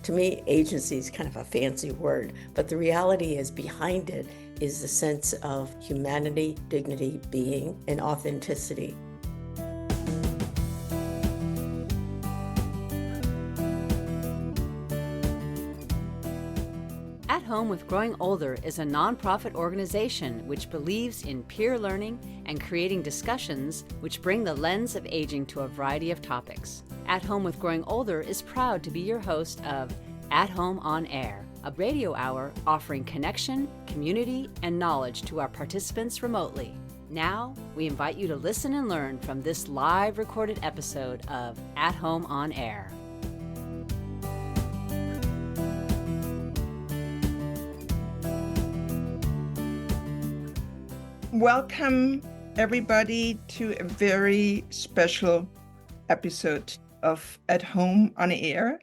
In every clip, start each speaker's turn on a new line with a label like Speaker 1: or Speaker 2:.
Speaker 1: To me, agency is kind of a fancy word, but the reality is behind it is the sense of humanity, dignity, being, and authenticity.
Speaker 2: At Home with Growing Older is a nonprofit organization which believes in peer learning and creating discussions which bring the lens of aging to a variety of topics. At Home with Growing Older is proud to be your host of At Home on Air, a radio hour offering connection, community, and knowledge to our participants remotely. Now, we invite you to listen and learn from this live recorded episode of At Home on Air.
Speaker 3: Welcome, everybody, to a very special episode of At Home on Air.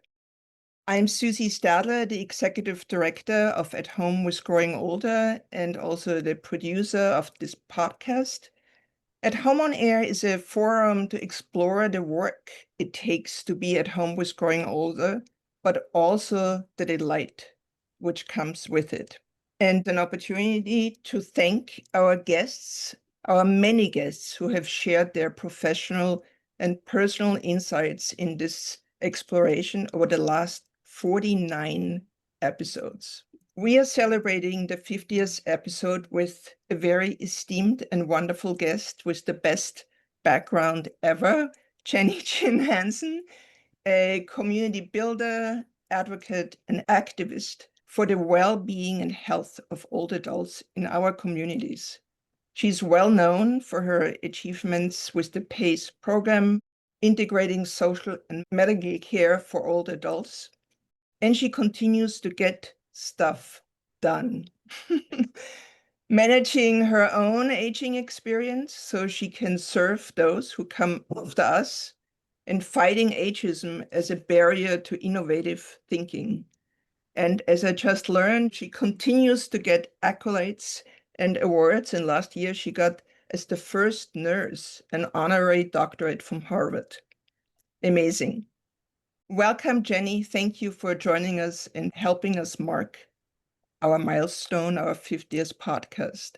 Speaker 3: I'm Susie Stadler, the Executive Director of At Home with Growing Older and also the producer of this podcast. At Home on Air is a forum to explore the work it takes to be at home with growing older, but also the delight which comes with it. And an opportunity to thank our guests, our many guests who have shared their professional and personal insights in this exploration over the last 49 episodes. We are celebrating the 50th episode with a very esteemed and wonderful guest with the best background ever, Jennie Chin Hansen, a community builder, advocate, and activist for the well-being and health of old adults in our communities. She's well known for her achievements with the PACE program, integrating social and medical care for old adults, and she continues to get stuff done. Managing her own aging experience so she can serve those who come after us, and fighting ageism as a barrier to innovative thinking. And as I just learned, she continues to get accolades and awards. And last year, she got, as the first nurse, an honorary doctorate from Harvard. Amazing. Welcome, Jennie. Thank you for joining us and helping us mark our milestone, our 50th podcast.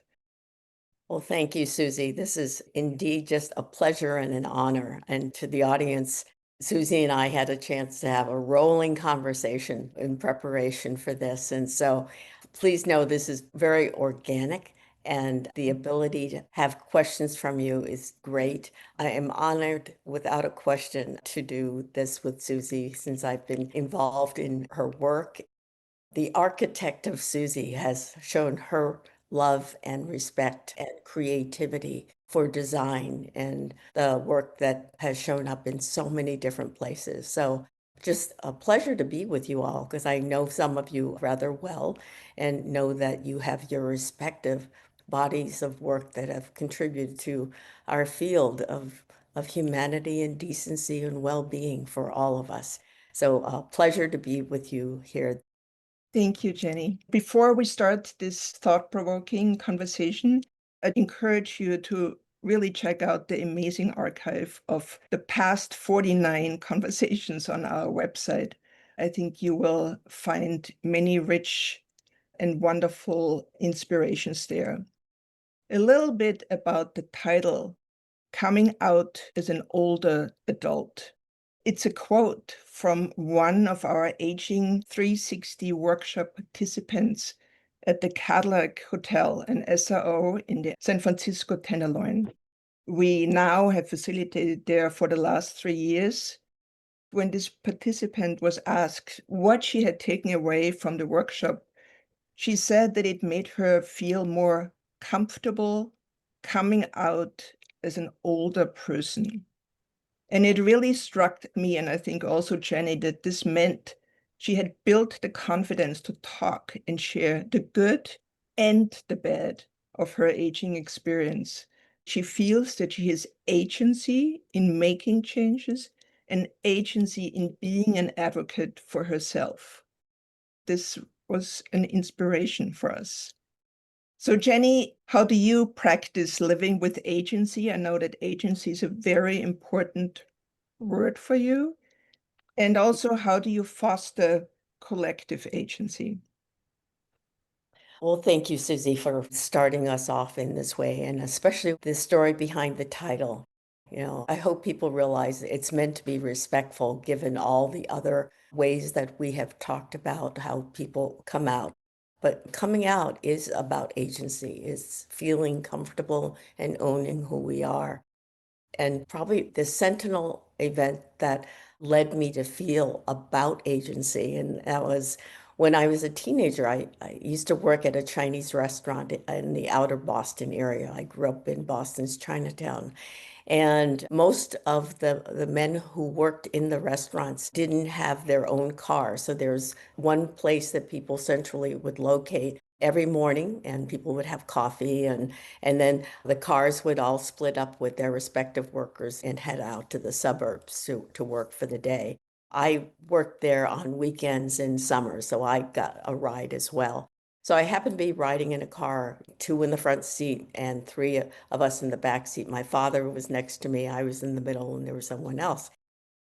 Speaker 1: Well, thank you, Susie. This is indeed just a pleasure and an honor. And to the audience, Susie and I had a chance to have a rolling conversation in preparation for this. And so please know this is very organic, and the ability to have questions from you is great. I am honored without a question to do this with Susie since I've been involved in her work. The architect of Susie has shown her love and respect and creativity for design and the work that has shown up in so many different places. So just a pleasure to be with you all, because I know some of you rather well and know that you have your respective bodies of work that have contributed to our field of humanity and decency and well-being for all of us. So a pleasure to be with you here.
Speaker 3: Thank you, Jennie. Before we start this thought-provoking conversation, I'd encourage you to really check out the amazing archive of the past 49 conversations on our website. I think you will find many rich and wonderful inspirations there. A little bit about the title, Coming Out as an Older Adult. It's a quote from one of our Aging 360 workshop participants at the Cadillac Hotel and SRO in the San Francisco Tenderloin. We now have facilitated there for the last 3 years. When this participant was asked what she had taken away from the workshop, she said that it made her feel more comfortable coming out as an older person. And it really struck me, and I think also Jennie, that this meant she had built the confidence to talk and share the good and the bad of her aging experience. She feels that she has agency in making changes and agency in being an advocate for herself. This was an inspiration for us. So Jennie, how do you practice living with agency? I know that agency is a very important word for you. And also, how do you foster collective agency.
Speaker 1: Well, thank you, Susie, for starting us off in this way, and especially the story behind the title. I hope people realize it's meant to be respectful given all the other ways that we have talked about how people come out. But coming out is about agency, is feeling comfortable and owning who we are. And probably the Sentinel event that led me to feel about agency. And that was when I was a teenager. I used to work at a Chinese restaurant in the outer Boston area. I grew up in Boston's Chinatown. And most of the men who worked in the restaurants didn't have their own car. So there's one place that people centrally would locate every morning, and people would have coffee, and then the cars would all split up with their respective workers and head out to the suburbs to work for the day. I worked there on weekends in summer, so I got a ride as well. So I happened to be riding in a car, two in the front seat and three of us in the back seat. My father was next to me, I was in the middle, and there was someone else.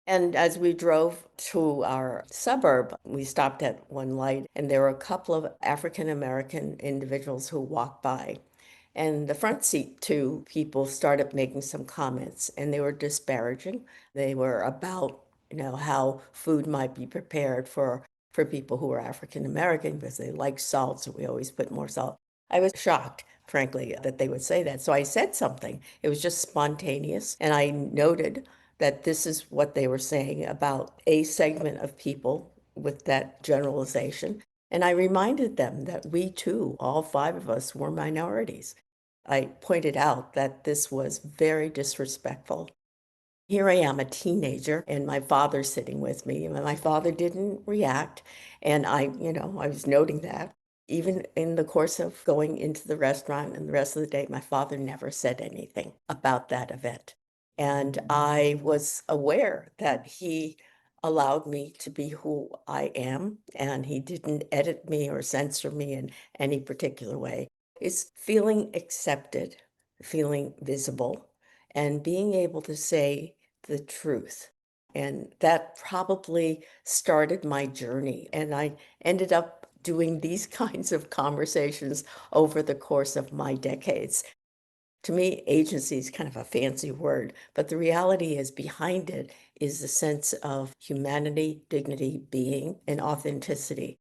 Speaker 1: And as we drove to our suburb, we stopped at one light, and there were a couple of African American individuals who walked by. And the front seat two people started making some comments, and they were disparaging. They were about, how food might be prepared for people who are African American because they like salt, so we always put more salt. I was shocked, frankly, that they would say that. So I said something. It was just spontaneous, and I noted that this is what they were saying about a segment of people with that generalization. And I reminded them that we too, all five of us, were minorities. I pointed out that this was very disrespectful. Here I am, a teenager, and my father sitting with me, and my father didn't react. And I was noting that. Even in the course of going into the restaurant and the rest of the day, my father never said anything about that event. And I was aware that he allowed me to be who I am, and he didn't edit me or censor me in any particular way. It's feeling accepted, feeling visible, and being able to say the truth. And that probably started my journey. And I ended up doing these kinds of conversations over the course of my decades. To me, agency is kind of a fancy word, but the reality is behind it is the sense of humanity, dignity, being, and authenticity.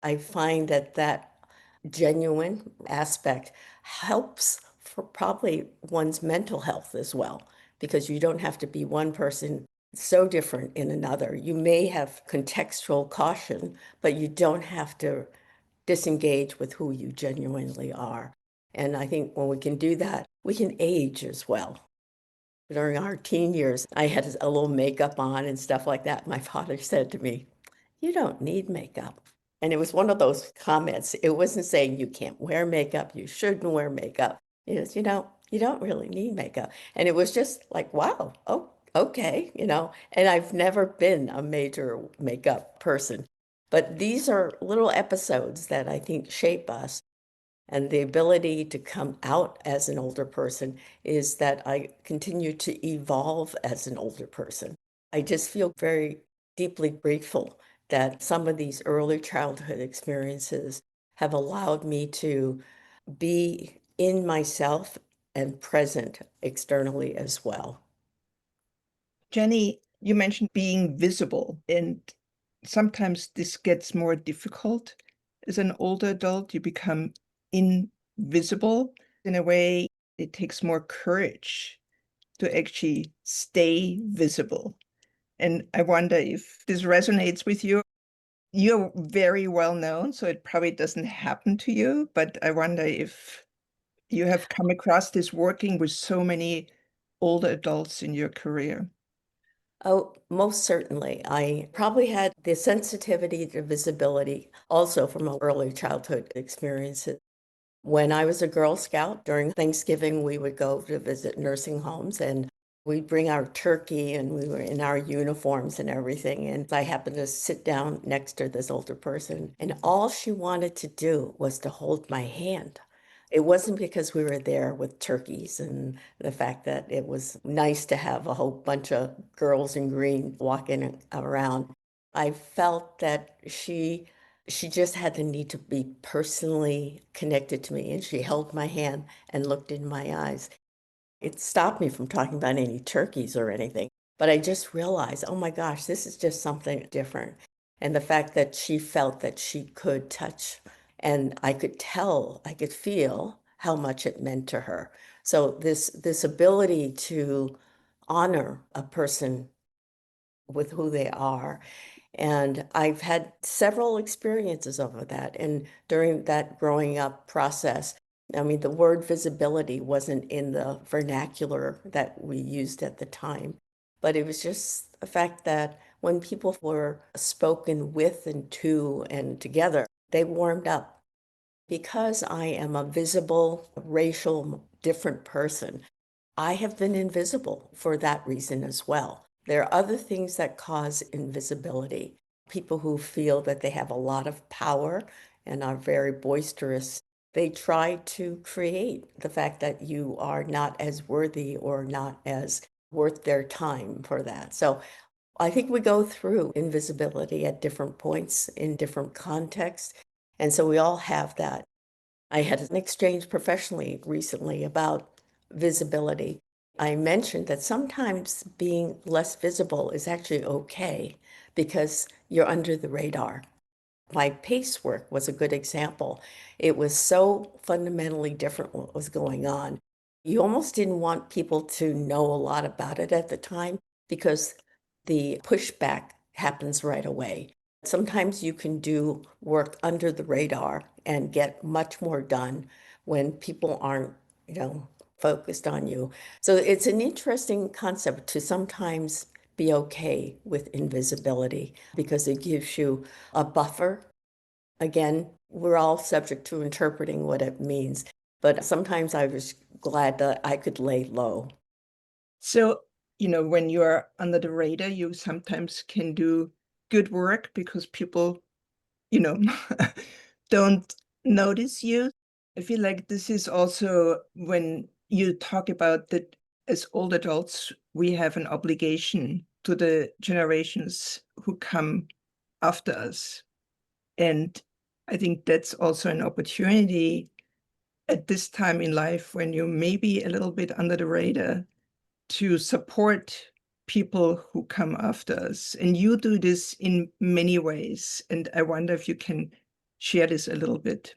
Speaker 1: I find that genuine aspect helps for probably one's mental health as well, because you don't have to be one person so different in another. You may have contextual caution, but you don't have to disengage with who you genuinely are. And I think when we can do that, we can age as well. During our teen years, I had a little makeup on and stuff like that. My father said to me, "You don't need makeup." And it was one of those comments. It wasn't saying you can't wear makeup, you shouldn't wear makeup. It was, you don't really need makeup. And it was just like, wow, oh, okay, and I've never been a major makeup person. But these are little episodes that I think shape us. And the ability to come out as an older person is that I continue to evolve as an older person. I just feel very deeply grateful that some of these early childhood experiences have allowed me to be in myself and present externally as well.
Speaker 3: Jennie, you mentioned being visible, and sometimes this gets more difficult. As an older adult, you become invisible. In a way, it takes more courage to actually stay visible. And I wonder if this resonates with you. You're very well known, so it probably doesn't happen to you, but I wonder if you have come across this working with so many older adults in your career.
Speaker 1: Oh, most certainly. I probably had the sensitivity to visibility also from early childhood experiences. When I was a Girl Scout, during Thanksgiving, we would go to visit nursing homes, and we'd bring our turkey, and we were in our uniforms and everything. And I happened to sit down next to this older person, and all she wanted to do was to hold my hand. It wasn't because we were there with turkeys and the fact that it was nice to have a whole bunch of girls in green walking around. I felt that she just had the need to be personally connected to me, and she held my hand and looked in my eyes. It stopped me from talking about any turkeys or anything, but I just realized, oh my gosh, this is just something different. And the fact that she felt that she could touch, and I could tell, I could feel how much it meant to her. So this ability to honor a person with who they are. And I've had several experiences of that. And during that growing up process, I mean, the word visibility wasn't in the vernacular that we used at the time, but it was just the fact that when people were spoken with and to and together, they warmed up. Because I am a visible, racial, different person, I have been invisible for that reason as well. There are other things that cause invisibility. People who feel that they have a lot of power and are very boisterous, they try to create the fact that you are not as worthy or not as worth their time for that. So I think we go through invisibility at different points in different contexts. And so we all have that. I had an exchange professionally recently about visibility. I mentioned that sometimes being less visible is actually okay because you're under the radar. My pace work was a good example. It was so fundamentally different what was going on. You almost didn't want people to know a lot about it at the time because the pushback happens right away. Sometimes you can do work under the radar and get much more done when people aren't, you know, focused on you. So it's an interesting concept to sometimes be okay with invisibility because it gives you a buffer. Again, we're all subject to interpreting what it means, but sometimes I was glad that I could lay low.
Speaker 3: So, when you are under the radar, you sometimes can do good work because people, you know, don't notice you. I feel like this is also when you talk about that as old adults, we have an obligation to the generations who come after us. And I think that's also an opportunity at this time in life when you may be a little bit under the radar to support people who come after us. And you do this in many ways. And I wonder if you can share this a little bit.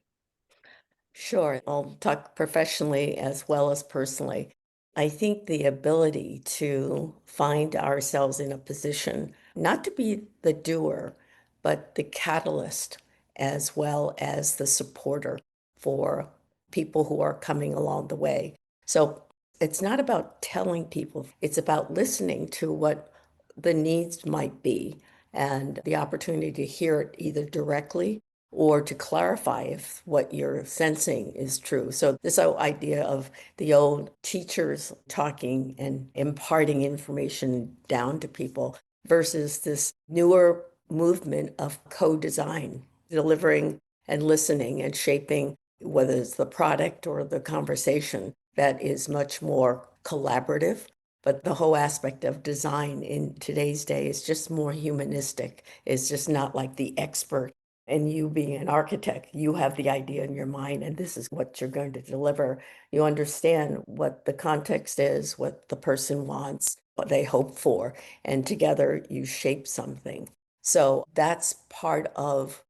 Speaker 1: Sure, I'll talk professionally as well as personally. I think the ability to find ourselves in a position not to be the doer, but the catalyst as well as the supporter for people who are coming along the way. So it's not about telling people, it's about listening to what the needs might be and the opportunity to hear it either directly or to clarify if what you're sensing is true. So this whole idea of the old teachers talking and imparting information down to people versus this newer movement of co-design, delivering and listening and shaping, whether it's the product or the conversation, that is much more collaborative. But the whole aspect of design in today's day is just more humanistic. It's just not like the expert, and you being an architect, you have the idea in your mind, and this is what you're going to deliver. You understand what the context is, what the person wants, what they hope for, and together you shape something. So that's part of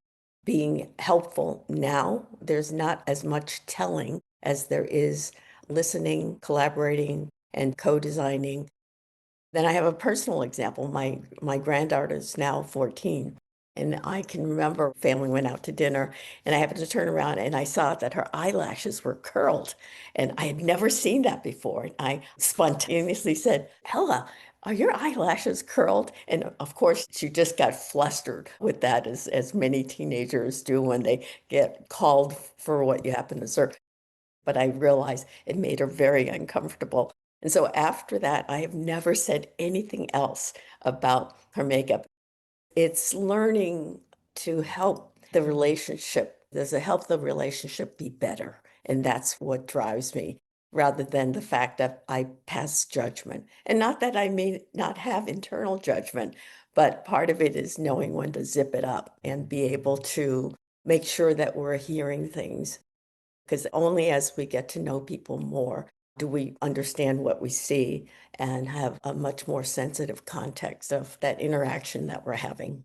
Speaker 1: being helpful now. There's not as much telling as there is listening, collaborating, and co-designing. Then I have a personal example. My granddaughter is now 14, and I can remember family went out to dinner, and I happened to turn around and I saw that her eyelashes were curled, and I had never seen that before. I spontaneously said, "Ella, are your eyelashes curled?" And of course, she just got flustered with that, as many teenagers do when they get called for what you happen to serve. But I realized it made her very uncomfortable. And so after that, I have never said anything else about her makeup. It's learning to help the relationship. There's a help the relationship be better. And that's what drives me. rather than the fact that I pass judgment. And not that I may not have internal judgment, but part of it is knowing when to zip it up and be able to make sure that we're hearing things. Because only as we get to know people more do we understand what we see and have a much more sensitive context of that interaction that we're having.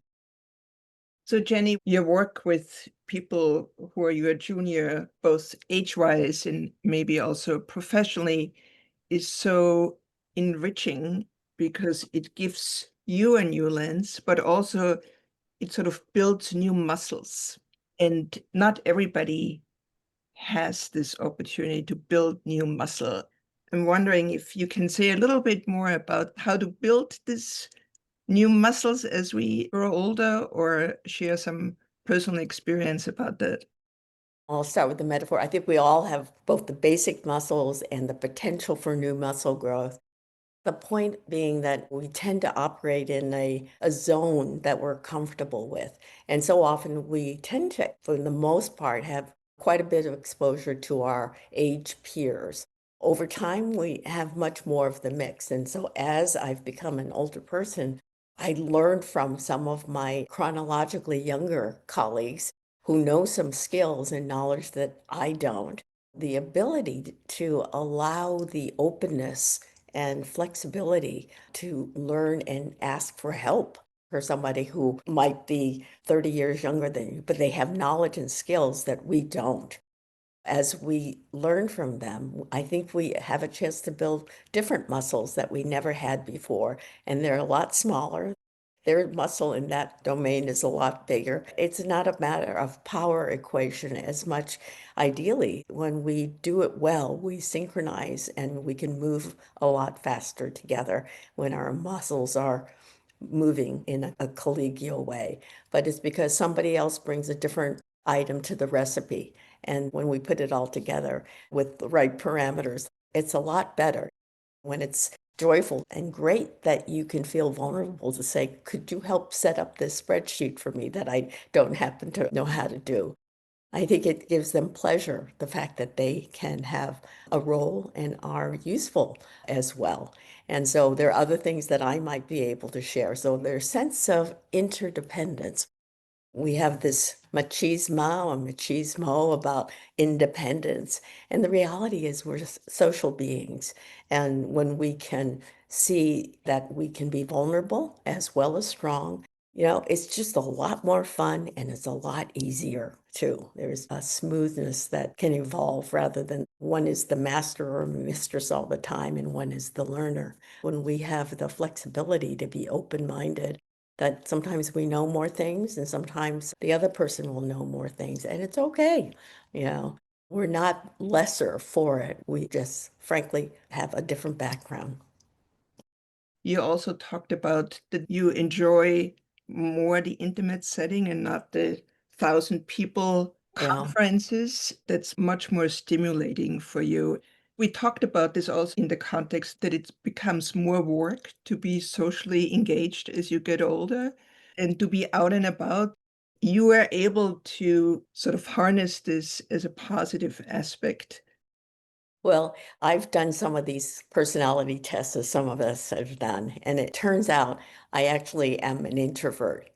Speaker 3: So, Jenny, your work with people who are your junior, both age-wise and maybe also professionally, is so enriching because it gives you a new lens, but also it sort of builds new muscles. And not everybody has this opportunity to build new muscle. I'm wondering if you can say a little bit more about how to build this new muscles as we grow older, or share some personal experience about that.
Speaker 1: I'll start with the metaphor. I think we all have both the basic muscles and the potential for new muscle growth. The point being that we tend to operate in a zone that we're comfortable with. And so often we tend to, for the most part, have quite a bit of exposure to our age peers. Over time, we have much more of the mix. And so as I've become an older person, I learned from some of my chronologically younger colleagues who know some skills and knowledge that I don't. The ability to allow the openness and flexibility to learn and ask for help for somebody who might be 30 years younger than you, but they have knowledge and skills that we don't. As we learn from them, I think we have a chance to build different muscles that we never had before, and they're a lot smaller. Their muscle in that domain is a lot bigger. It's not a matter of power equation as much. Ideally, when we do it well, we synchronize and we can move a lot faster together when our muscles are moving in a collegial way. But it's because somebody else brings a different item to the recipe. And when we put it all together with the right parameters, it's a lot better. When it's joyful and great that you can feel vulnerable to say, could you help set up this spreadsheet for me that I don't happen to know how to do? I think it gives them pleasure, the fact that they can have a role and are useful as well. And so there are other things that I might be able to share. So there's a sense of interdependence. We have this machismo or machismo about independence. And the reality is we're just social beings. And when we can see that we can be vulnerable as well as strong, it's just a lot more fun and it's a lot easier too. There's a smoothness that can evolve rather than one is the master or mistress all the time and one is the learner. When we have the flexibility to be open-minded, that sometimes we know more things and sometimes the other person will know more things, and it's okay. You know, we're not lesser for it. We just frankly have a different background.
Speaker 3: You also talked about that you enjoy more the intimate setting and not the 1,000 people
Speaker 1: Yeah.
Speaker 3: conferences. That's much more stimulating for you. We talked about this also in the context that it becomes more work to be socially engaged as you get older and to be out and about. You are able to sort of harness this as a positive aspect.
Speaker 1: Well, I've done some of these personality tests as some of us have done, and it turns out I actually am an introvert,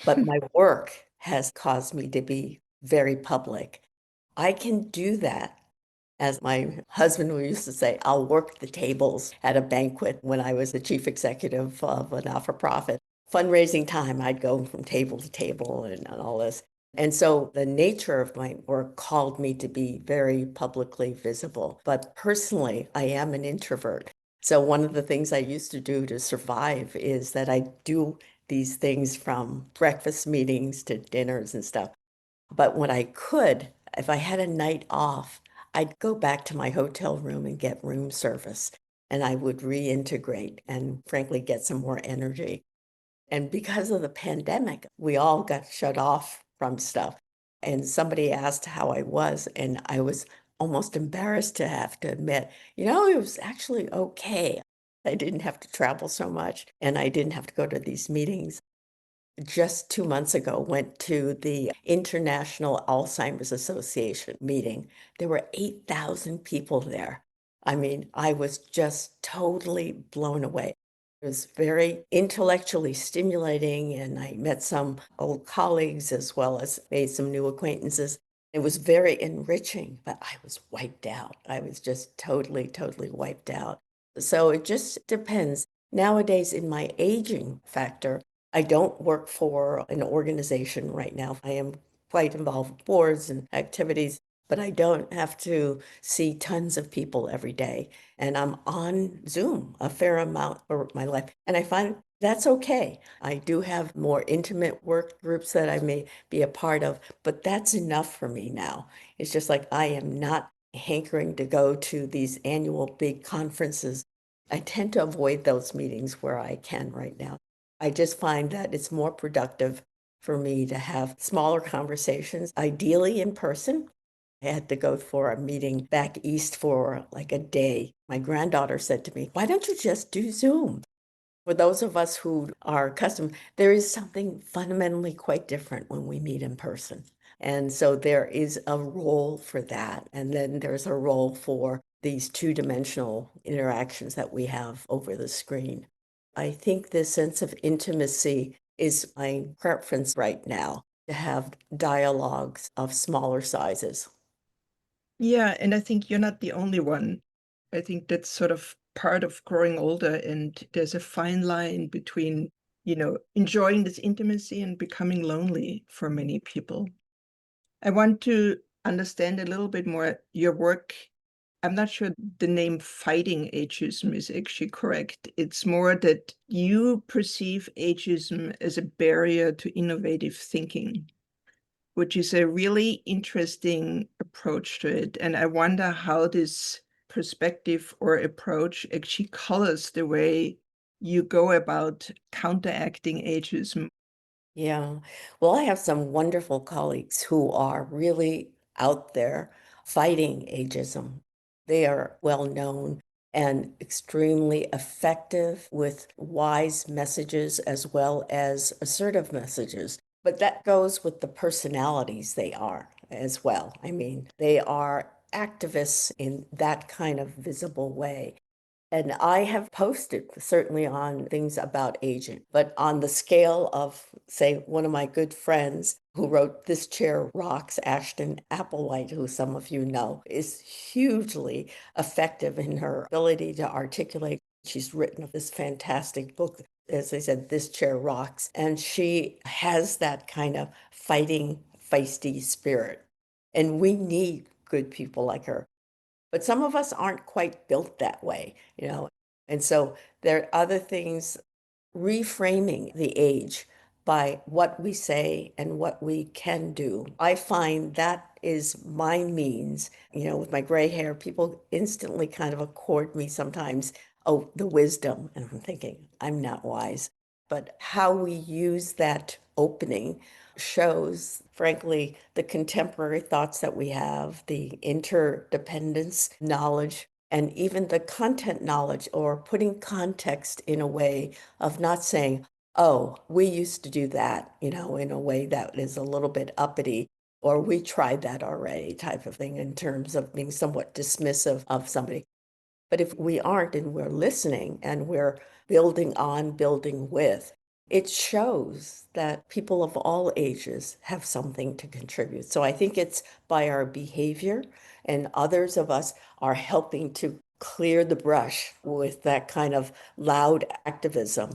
Speaker 1: but my work has caused me to be very public. I can do that. As my husband we used to say, I'll work the tables at a banquet when I was the chief executive of a not-for-profit. Fundraising time, I'd go from table to table and all this. And so the nature of my work called me to be very publicly visible. But personally, I am an introvert. So one of the things I used to do to survive is that I do these things from breakfast meetings to dinners and stuff. But when I could, if I had a night off, I'd go back to my hotel room and get room service, and I would reintegrate and frankly get some more energy. And because of the pandemic, we all got shut off from stuff. And somebody asked how I was, and I was almost embarrassed to have to admit, it was actually okay. I didn't have to travel so much, and I didn't have to go to these meetings. Just 2 months ago, went to the International Alzheimer's Association meeting. There were 8,000 people there. I mean, I was just totally blown away. It was very intellectually stimulating, and I met some old colleagues as well as made some new acquaintances. It was very enriching, but I was wiped out. I was just totally, totally wiped out. So it just depends. Nowadays, in my aging factor, I don't work for an organization right now. I am quite involved with boards and activities, but I don't have to see tons of people every day. And I'm on Zoom a fair amount for my life. And I find that's okay. I do have more intimate work groups that I may be a part of, but that's enough for me now. It's just like I am not hankering to go to these annual big conferences. I tend to avoid those meetings where I can right now. I just find that it's more productive for me to have smaller conversations, ideally in person. I had to go for a meeting back east for like a day. My granddaughter said to me, "Why don't you just do Zoom?" For those of us who are accustomed, there is something fundamentally quite different when we meet in person. And so there is a role for that. And then there's a role for these two-dimensional interactions that we have over the screen. I think this sense of intimacy is my preference right now, to have dialogues of smaller sizes.
Speaker 3: Yeah, and I think you're not the only one. I think that's sort of part of growing older, and there's a fine line between, enjoying this intimacy and becoming lonely for many people. I want to understand a little bit more your work. I'm not sure the name fighting ageism is actually correct. It's more that you perceive ageism as a barrier to innovative thinking, which is a really interesting approach to it. And I wonder how this perspective or approach actually colors the way you go about counteracting ageism.
Speaker 1: Yeah. Well, I have some wonderful colleagues who are really out there fighting ageism. They are well known and extremely effective with wise messages as well as assertive messages. But that goes with the personalities they are as well. I mean, they are activists in that kind of visible way. And I have posted certainly on things about aging, but on the scale of, say, one of my good friends who wrote This Chair Rocks, Ashton Applewhite, who some of you know, is hugely effective in her ability to articulate. She's written this fantastic book, as I said, This Chair Rocks, and she has that kind of fighting, feisty spirit. And we need good people like her. But some of us aren't quite built that way. And so there are other things, reframing the age by what we say and what we can do. I find that is my means. With my gray hair, people instantly kind of accord me sometimes, oh, the wisdom. And I'm thinking, I'm not wise. But how we use that opening shows, frankly, the contemporary thoughts that we have, the interdependence knowledge, and even the content knowledge, or putting context in a way of not saying, oh, we used to do that, in a way that is a little bit uppity, or we tried that already type of thing, in terms of being somewhat dismissive of somebody. But if we aren't and we're listening and we're building on, building with, it shows that people of all ages have something to contribute. So I think it's by our behavior, and others of us are helping to clear the brush with that kind of loud activism.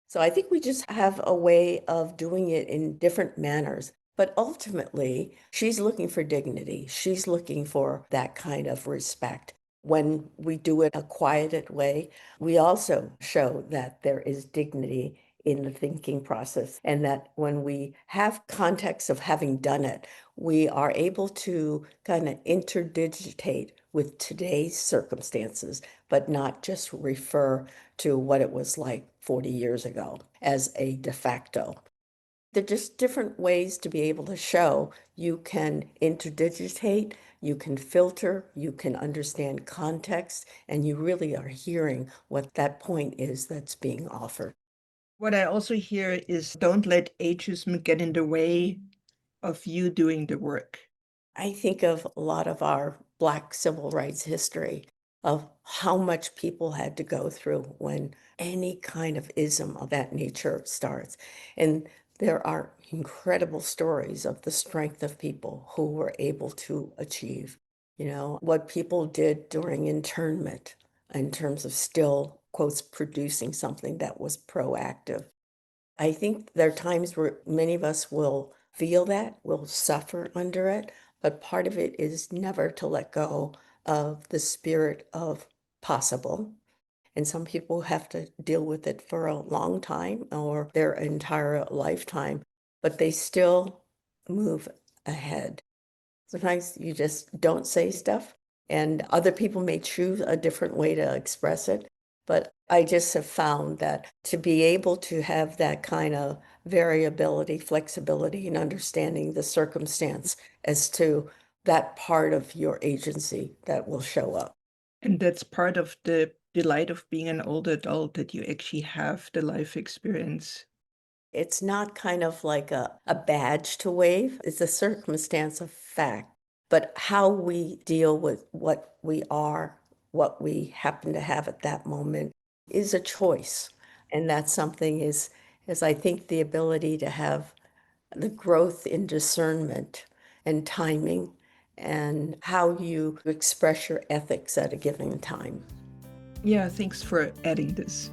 Speaker 1: So I think we just have a way of doing it in different manners. But ultimately, she's looking for dignity. She's looking for that kind of respect. When we do it a quieted way, we also show that there is dignity in the thinking process, and that when we have context of having done it, we are able to kind of interdigitate with today's circumstances, but not just refer to what it was like 40 years ago as a de facto. They're just different ways to be able to show you can interdigitate, you can filter, you can understand context, and you really are hearing what that point is that's being offered.
Speaker 3: What I also hear is don't let ageism get in the way of you doing the work.
Speaker 1: I think of a lot of our Black civil rights history. of how much people had to go through when any kind of ism of that nature starts. And there are incredible stories of the strength of people who were able to achieve, what people did during internment in terms of still, quotes, producing something that was proactive. I think there are times where many of us will feel that, will suffer under it, but part of it is never to let go of the spirit of possible. And some people have to deal with it for a long time or their entire lifetime, but they still move ahead. Sometimes you just don't say stuff, and other people may choose a different way to express it. But I just have found that to be able to have that kind of variability, flexibility, and understanding the circumstance as to that part of your agency that will show up.
Speaker 3: And that's part of the delight of being an older adult, that you actually have the life experience.
Speaker 1: It's not kind of like a badge to wave, it's a circumstance of fact. But how we deal with what we are, what we happen to have at that moment is a choice. And that's something is I think the ability to have the growth in discernment and timing and how you express your ethics at a given time.
Speaker 3: Yeah, thanks for adding this.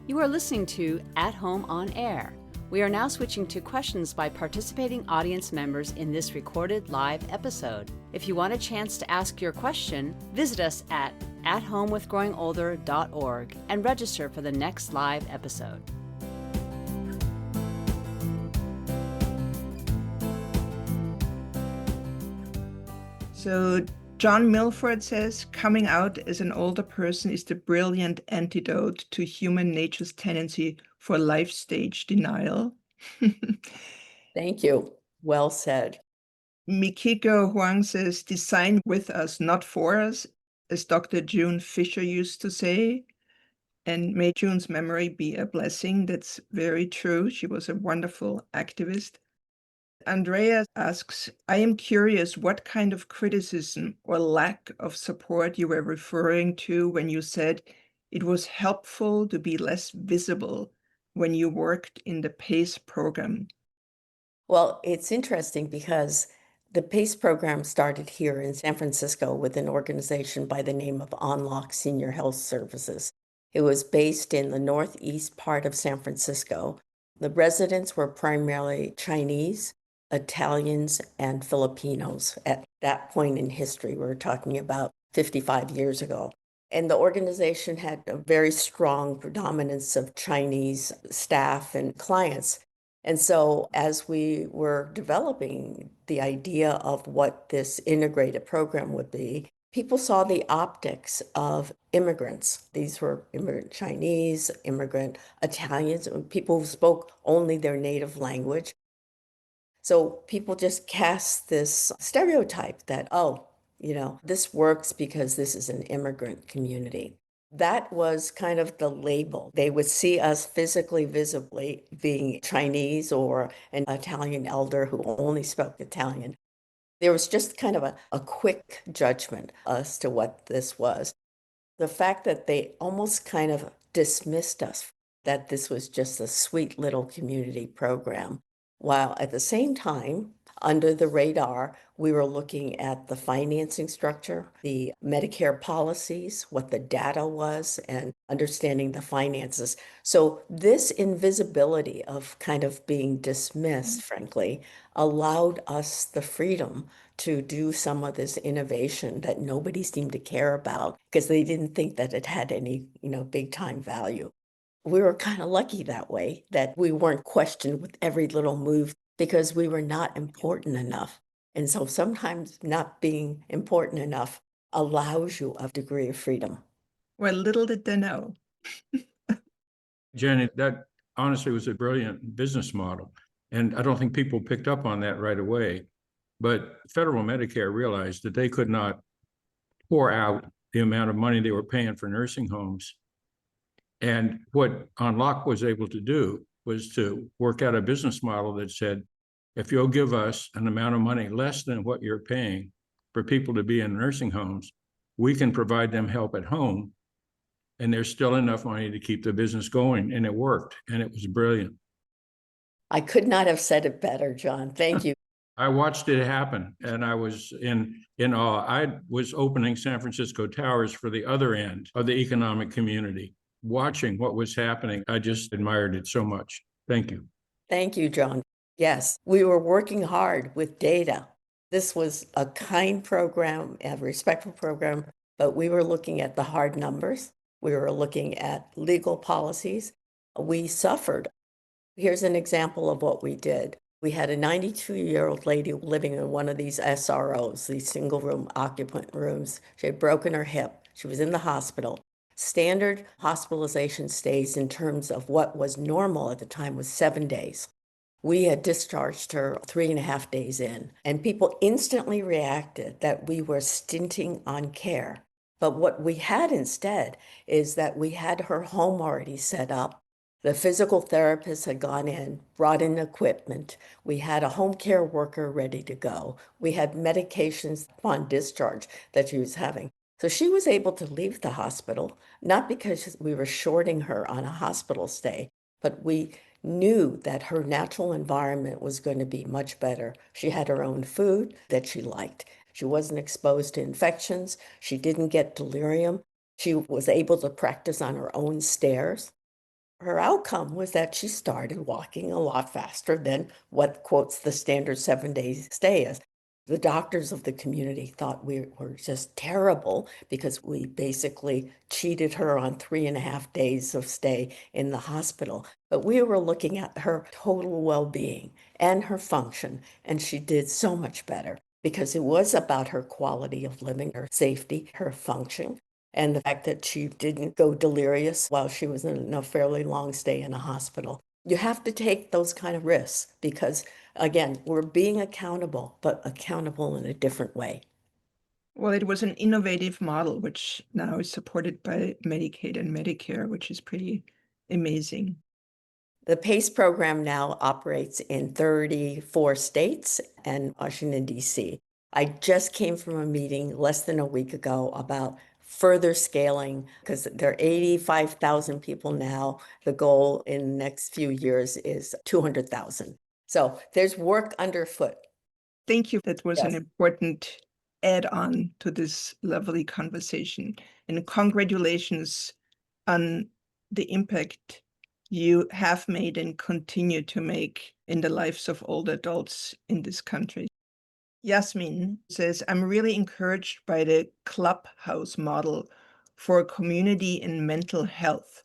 Speaker 2: You are listening to At Home on Air. We are now switching to questions by participating audience members in this recorded live episode. If you want a chance to ask your question, visit us at athomewithgrowingolder.org and register for the next live episode.
Speaker 3: So John Milford says, coming out as an older person is the brilliant antidote to human nature's tendency for life stage denial.
Speaker 1: Thank you. Well said.
Speaker 3: Mikiko Huang says, design with us, not for us, as Dr. June Fisher used to say. And may June's memory be a blessing. That's very true. She was a wonderful activist. Andrea asks, I am curious what kind of criticism or lack of support you were referring to when you said it was helpful to be less visible when you worked in the PACE program.
Speaker 1: Well, it's interesting because the PACE program started here in San Francisco with an organization by the name of Unlock Senior Health Services. It was based in the northeast part of San Francisco. The residents were primarily Chinese, Italians, and Filipinos at that point in history. We're talking about 55 years ago. And the organization had a very strong predominance of Chinese staff and clients. And so as we were developing the idea of what this integrated program would be, people saw the optics of immigrants. These were immigrant Chinese, immigrant Italians, people who spoke only their native language. So people just cast this stereotype that, this works because this is an immigrant community. That was kind of the label. They would see us physically, visibly being Chinese or an Italian elder who only spoke Italian. There was just kind of a quick judgment as to what this was. The fact that they almost kind of dismissed us, that this was just a sweet little community program, while at the same time, under the radar, we were looking at the financing structure, the Medicare policies, what the data was, and understanding the finances. So this invisibility of kind of being dismissed, frankly, allowed us the freedom to do some of this innovation that nobody seemed to care about because they didn't think that it had any, big time value. We were kind of lucky that way, that we weren't questioned with every little move because we were not important enough. And so sometimes not being important enough allows you a degree of freedom.
Speaker 3: Well, little did they know.
Speaker 4: Jenny, that honestly was a brilliant business model. And I don't think people picked up on that right away. But federal Medicare realized that they could not pour out the amount of money they were paying for nursing homes. And what Unlock was able to do was to work out a business model that said, if you'll give us an amount of money less than what you're paying for people to be in nursing homes, we can provide them help at home. And there's still enough money to keep the business going. And it worked. And it was brilliant.
Speaker 1: I could not have said it better, John. Thank you.
Speaker 4: I watched it happen, and I was in awe. I was opening San Francisco Towers for the other end of the economic community, watching what was happening. I just admired it so much. Thank you.
Speaker 1: Thank you, John. Yes, we were working hard with data. This was a kind program, a respectful program, but we were looking at the hard numbers. We were looking at legal policies. We suffered. Here's an example of what we did. We had a 92-year-old lady living in one of these SROs, these single room occupant rooms. She had broken her hip. She was in the hospital. Standard hospitalization stays in terms of what was normal at the time was 7 days. We had discharged her 3.5 days in, and people instantly reacted that we were stinting on care. But what we had instead is that we had her home already set up. The physical therapist had gone in, brought in equipment. We had a home care worker ready to go. We had medications upon discharge that she was having. So she was able to leave the hospital, not because we were shorting her on a hospital stay, but we knew that her natural environment was going to be much better. She had her own food that she liked. She wasn't exposed to infections. She didn't get delirium. She was able to practice on her own stairs. Her outcome was that she started walking a lot faster than what quotes the standard 7 day stay is. The doctors of the community thought we were just terrible because we basically cheated her on 3.5 days of stay in the hospital. But we were looking at her total well-being and her function, and she did so much better because it was about her quality of living, her safety, her function, and the fact that she didn't go delirious while she was in a fairly long stay in a hospital. You have to take those kind of risks because, again, we're being accountable, but accountable in a different way.
Speaker 3: Well, it was an innovative model, which now is supported by Medicaid and Medicare, which is pretty amazing.
Speaker 1: The PACE program now operates in 34 states and Washington, D.C. I just came from a meeting less than a week ago about further scaling because there are 85,000 people now. The goal in the next few years is 200,000. So there's work underfoot.
Speaker 3: Thank you. That was an
Speaker 1: Yes.
Speaker 3: important add-on to this lovely conversation. And congratulations on the impact you have made and continue to make in the lives of older adults in this country. Yasmin says, I'm really encouraged by the clubhouse model for a community in mental health,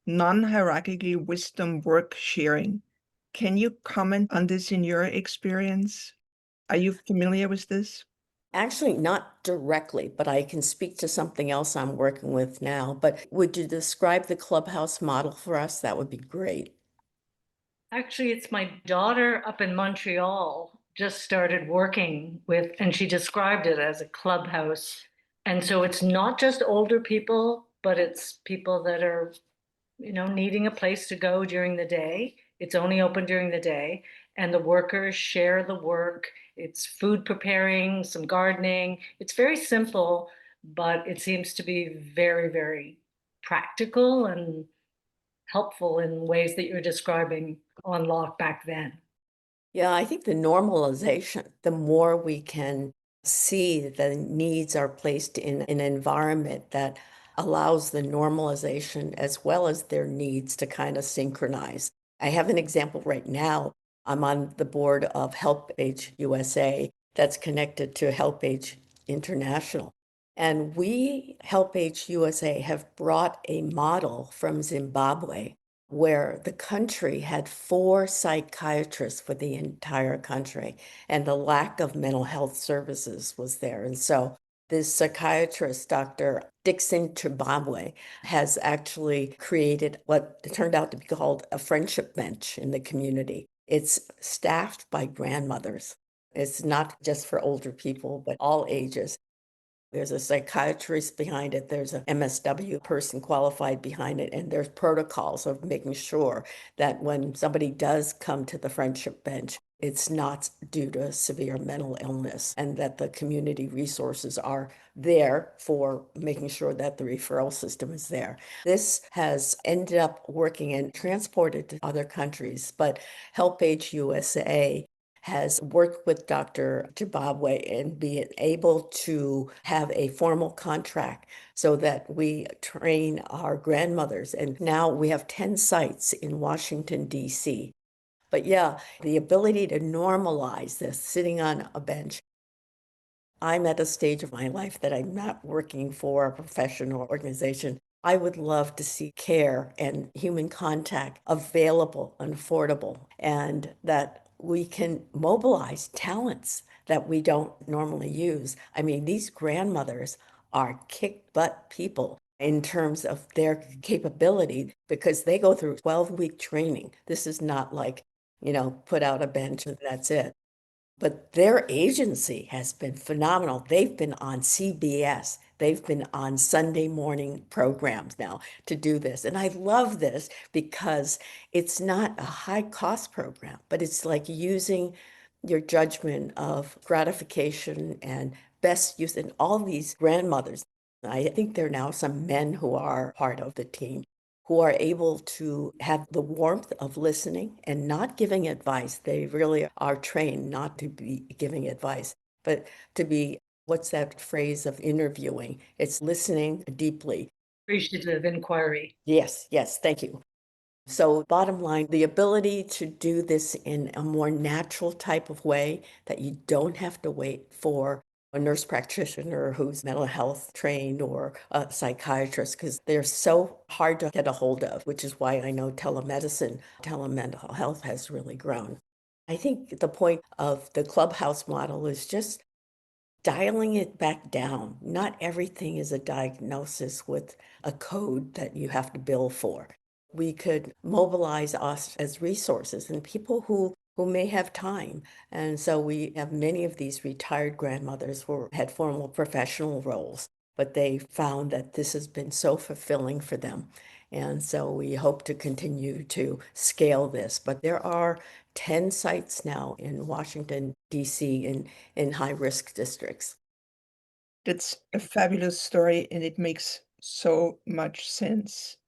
Speaker 3: non-hierarchical wisdom work sharing. Can you comment on this in your experience? Are you familiar with this?
Speaker 1: Actually, not directly, but I can speak to something else I'm working with now. But would you describe the clubhouse model for us? That would be great.
Speaker 5: Actually, it's my daughter up in Montreal just started working with, and she described it as a clubhouse. And so it's not just older people, but it's people that are, needing a place to go during the day. It's only open during the day, and the workers share the work. It's food preparing, some gardening. It's very simple, but it seems to be very, very practical and helpful in ways that you're describing on lock back then.
Speaker 1: Yeah, I think the normalization, the more we can see the needs are placed in an environment that allows the normalization as well as their needs to kind of synchronize. I have an example right now. I'm on the board of Help Age USA that's connected to Help Age International. And we, Help Age USA, have brought a model from Zimbabwe where the country had 4 psychiatrists for the entire country, and the lack of mental health services was there. And so this psychiatrist, Dr. Dixon Chibabwe, has actually created what turned out to be called a friendship bench in the community. It's staffed by grandmothers. It's not just for older people, but all ages. There's a psychiatrist behind it, there's a MSW person qualified behind it, and there's protocols of making sure that when somebody does come to the friendship bench, it's not due to severe mental illness, and that the community resources are there for making sure that the referral system is there. This has ended up working and transported to other countries, but HelpAge USA has worked with Dr. Zimbabwe and being able to have a formal contract so that we train our grandmothers. And now we have 10 sites in Washington, D.C. But yeah, the ability to normalize this, sitting on a bench. I'm at a stage of my life that I'm not working for a professional organization. I would love to see care and human contact available and affordable, and that we can mobilize talents that we don't normally use. I mean, these grandmothers are kick butt people in terms of their capability because they go through 12-week training. This is not like, put out a bench and that's it. But their agency has been phenomenal. They've been on CBS. They've been on Sunday morning programs now to do this. And I love this because it's not a high cost program, but it's like using your judgment of gratification and best use. And all these grandmothers, I think there are now some men who are part of the team who are able to have the warmth of listening and not giving advice. They really are trained not to be giving advice, but to be, what's that phrase of interviewing? It's listening deeply.
Speaker 5: Appreciative inquiry.
Speaker 1: Yes, thank you. So bottom line, the ability to do this in a more natural type of way that you don't have to wait for a nurse practitioner who's mental health trained or a psychiatrist, because they're so hard to get a hold of, which is why I know telemedicine, telemental health has really grown. I think the point of the clubhouse model is just dialing it back down. Not everything is a diagnosis with a code that you have to bill for. We could mobilize us as resources and people who may have time. And so we have many of these retired grandmothers who had formal professional roles, but they found that this has been so fulfilling for them. And so we hope to continue to scale this. But there are 10 sites now in Washington, D.C. in high-risk districts.
Speaker 3: That's a fabulous story, and it makes so much sense,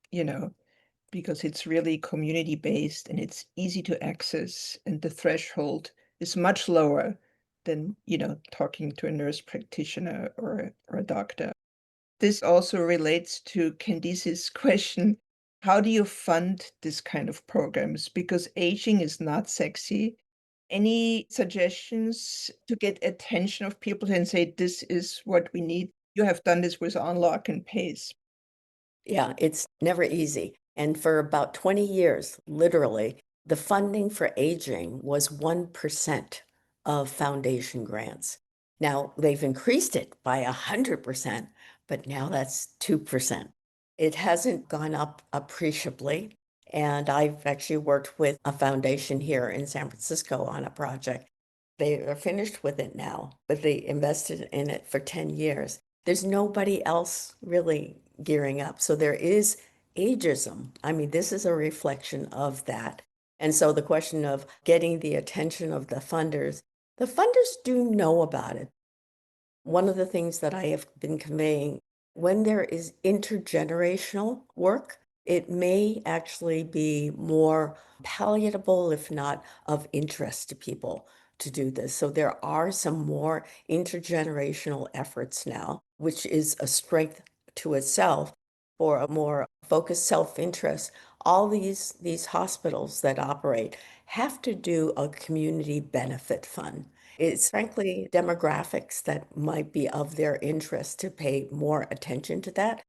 Speaker 3: because it's really community-based and it's easy to access, and the threshold is much lower than, talking to a nurse practitioner or a doctor. This also relates to Candice's question, how do you fund this kind of programs? Because aging is not sexy. Any suggestions to get attention of people and say, this is what we need? You have done this with Unlock and Pace.
Speaker 1: Yeah, it's never easy. And for about 20 years, literally, the funding for aging was 1% of foundation grants. Now they've increased it by 100%, but now that's 2%. It hasn't gone up appreciably. And I've actually worked with a foundation here in San Francisco on a project. They are finished with it now, but they invested in it for 10 years. There's nobody else really gearing up. So there is ageism. I mean, this is a reflection of that. And so the question of getting the attention of the funders do know about it. One of the things that I have been conveying, when there is intergenerational work, it may actually be more palatable, if not of interest to people to do this. So there are some more intergenerational efforts now, which is a strength to itself for a more focused self-interest. All these hospitals that operate have to do a community benefit fund. It's frankly demographics that might be of their interest to pay more attention to that.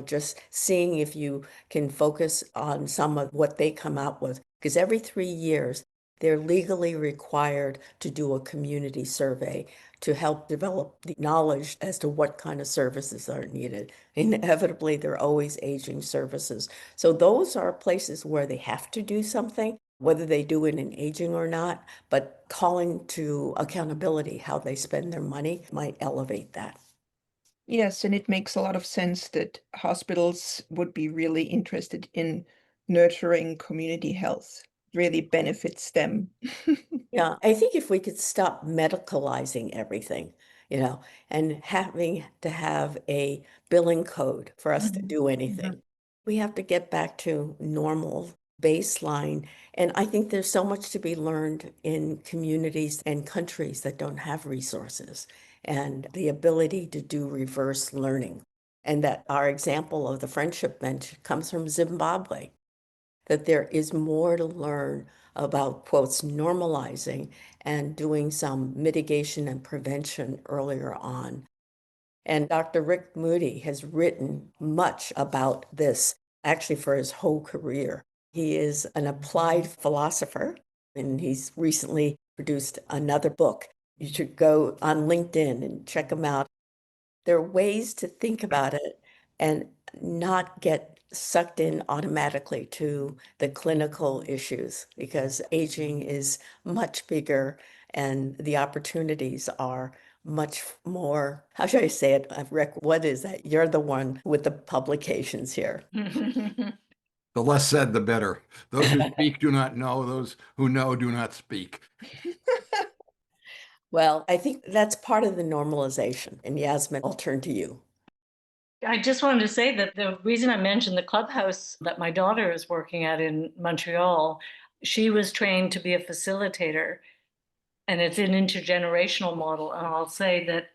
Speaker 1: Just seeing if you can focus on some of what they come out with, because every 3 years, they're legally required to do a community survey to help develop the knowledge as to what kind of services are needed. Inevitably, there are always aging services. So those are places where they have to do something, whether they do it in aging or not, but calling to accountability how they spend their money might elevate that.
Speaker 3: Yes, and it makes a lot of sense that hospitals would be really interested in nurturing community health. Really benefits them.
Speaker 1: Yeah, I think if we could stop medicalizing everything, and having to have a billing code for us to do anything, we have to get back to normal baseline. And I think there's so much to be learned in communities and countries that don't have resources and the ability to do reverse learning. And that our example of the friendship bench comes from Zimbabwe, that there is more to learn about, quotes, normalizing and doing some mitigation and prevention earlier on. And Dr. Rick Moody has written much about this, actually for his whole career. He is an applied philosopher, and he's recently produced another book. You should go on LinkedIn and check him out. There are ways to think about it and not get sucked in automatically to the clinical issues, because aging is much bigger and the opportunities are much more, how should I say it? Rick, what is that? You're the one with the publications here.
Speaker 6: The less said, the better. Those who speak do not know. Those who know do not speak.
Speaker 1: Well, I think that's part of the normalization. And Yasmin, I'll turn to you.
Speaker 5: I just wanted to say that the reason I mentioned the clubhouse that my daughter is working at in Montreal, she was trained to be a facilitator, and it's an intergenerational model. And I'll say that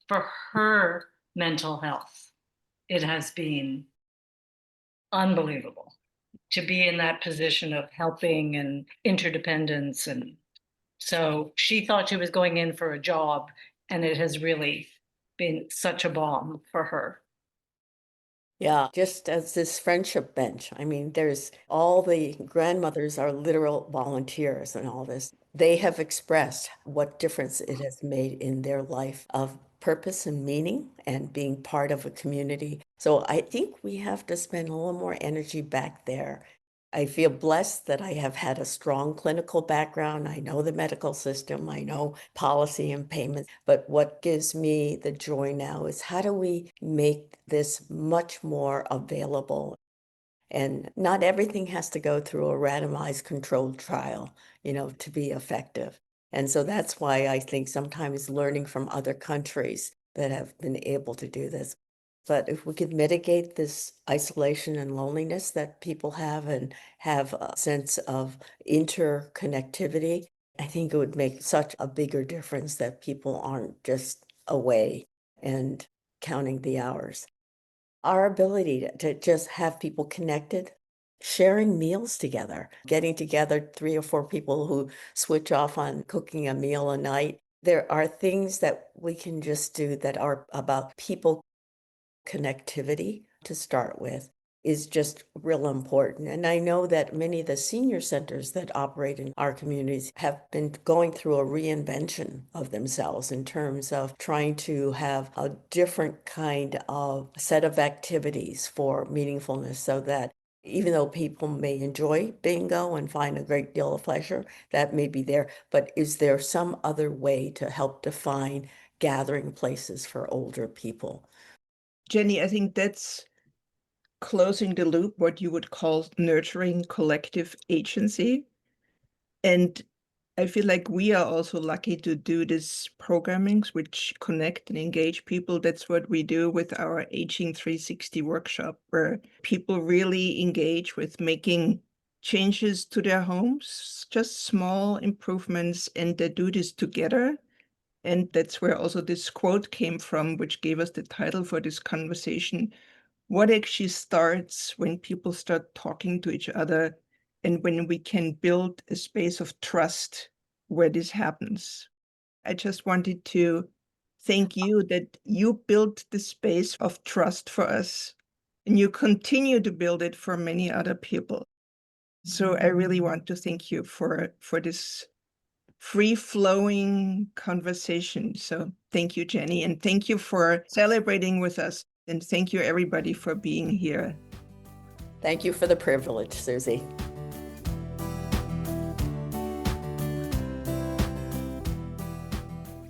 Speaker 5: for her mental health, it has been unbelievable to be in that position of helping and interdependence. And so she thought she was going in for a job, and it has really been such a balm for her.
Speaker 1: Yeah, just as this friendship bench. I mean, there's all the grandmothers are literal volunteers and all this. They have expressed what difference it has made in their life of purpose and meaning and being part of a community. So I think we have to spend a little more energy back there. I feel blessed that I have had a strong clinical background. I know the medical system, I know policy and payments, but what gives me the joy now is how do we make this much more available? And not everything has to go through a randomized controlled trial, to be effective. And so that's why I think sometimes learning from other countries that have been able to do this. But if we could mitigate this isolation and loneliness that people have and have a sense of interconnectivity, I think it would make such a bigger difference that people aren't just away and counting the hours. Our ability to just have people connected, sharing meals together, getting together 3 or 4 people who switch off on cooking a meal a night. There are things that we can just do that are about people connectivity to start with is just real important. And I know that many of the senior centers that operate in our communities have been going through a reinvention of themselves in terms of trying to have a different kind of set of activities for meaningfulness, so that even though people may enjoy bingo and find a great deal of pleasure, that may be there, but is there some other way to help define gathering places for older people?
Speaker 3: Jenny, I think that's closing the loop, what you would call nurturing collective agency. And I feel like we are also lucky to do this programmings which connect and engage people. That's what we do with our Aging 360 workshop, where people really engage with making changes to their homes, just small improvements, and they do this together. And that's where also this quote came from, which gave us the title for this conversation. What actually starts when people start talking to each other and when we can build a space of trust where this happens. I just wanted to thank you that you built the space of trust for us and you continue to build it for many other people. So I really want to thank you for this free-flowing conversation. So thank you, Jenny, and thank you for celebrating with us. And thank you, everybody, for being here.
Speaker 1: Thank you for the privilege, Susie.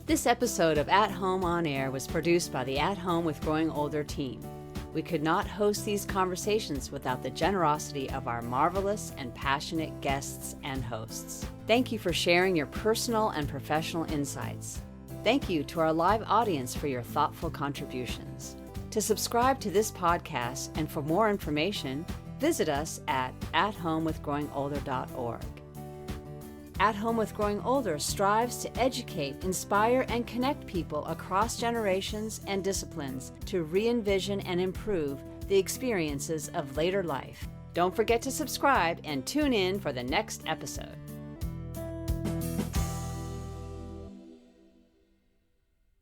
Speaker 2: This episode of At Home on Air was produced by the At Home with Growing Older team. We could not host these conversations without the generosity of our marvelous and passionate guests and hosts. Thank you for sharing your personal and professional insights. Thank you to our live audience for your thoughtful contributions. To subscribe to this podcast and for more information, visit us at athomewithgrowingolder.org. At Home with Growing Older strives to educate, inspire, and connect people across generations and disciplines to re-envision and improve the experiences of later life. Don't forget to subscribe and tune in for the next episode.